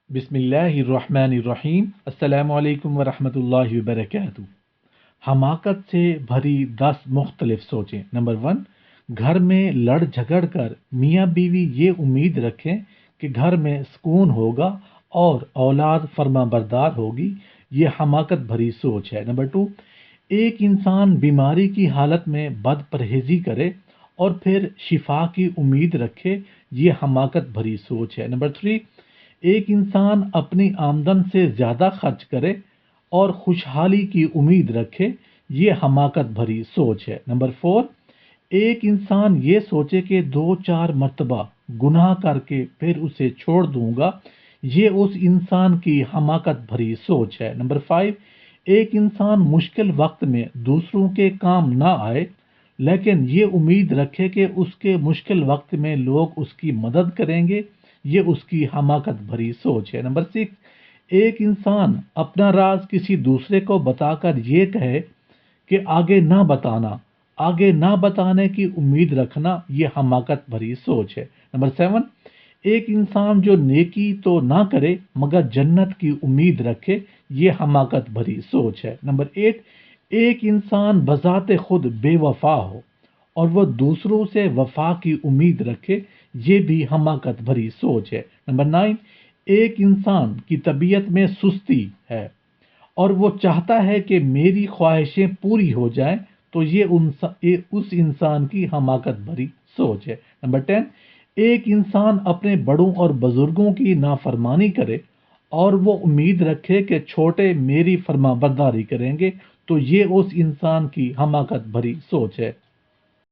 बिस्मिल्लाहिर्रहमानिर्रहीम। अस्सलामु अलैकुम वरहमतुल्लाहि वबरकातुहू। हमाकत से भरी 10 मुख्तलिफ सोचें। नंबर 1, घर में लड़ झगड़ कर मियाँ बीवी ये उम्मीद रखें कि घर में सुकून होगा और औलाद फर्माबरदार होगी। ये हमाकत भरी सोच है। नंबर 2, एक इंसान बीमारी की हालत में बद परहेज़ी करे और फिर शिफा की उम्मीद रखे। ये हमाकत भरी सोच है। नंबर 3, एक इंसान अपनी आमदन से ज़्यादा खर्च करे और खुशहाली की उम्मीद रखे। ये हमाकत भरी सोच है। नंबर 4, एक इंसान ये सोचे कि 2-4 मर्तबा गुनाह करके फिर उसे छोड़ दूंगा। ये उस इंसान की हमाकत भरी सोच है। नंबर 5, एक इंसान मुश्किल वक्त में दूसरों के काम ना आए लेकिन ये उम्मीद रखे कि उसके मुश्किल वक्त में लोग उसकी मदद करेंगे। ये उसकी हमाकत भरी सोच है। नंबर 6, एक इंसान अपना राज किसी दूसरे को बताकर ये कहे कि आगे ना बताने की उम्मीद रखना। ये हमाकत भरी सोच है। नंबर 7, एक इंसान जो नेकी तो ना करे मगर जन्नत की उम्मीद रखे। ये हमाकत भरी सोच है। नंबर 8, एक इंसान बजाते खुद बेवफा हो और वह दूसरों से वफा की उम्मीद रखे। ये भी हमाकत भरी सोच है। नंबर 9, एक इंसान की तबीयत में सुस्ती है और वो चाहता है कि मेरी ख्वाहिशें पूरी हो जाएं, तो ये उस इंसान की हमाकत भरी सोच है। नंबर 10, एक इंसान अपने बड़ों और बुजुर्गों की नाफरमानी करे और वो उम्मीद रखे कि छोटे मेरी फरमाबरदारी करेंगे। तो ये उस इंसान की हमाकत भरी सोच है।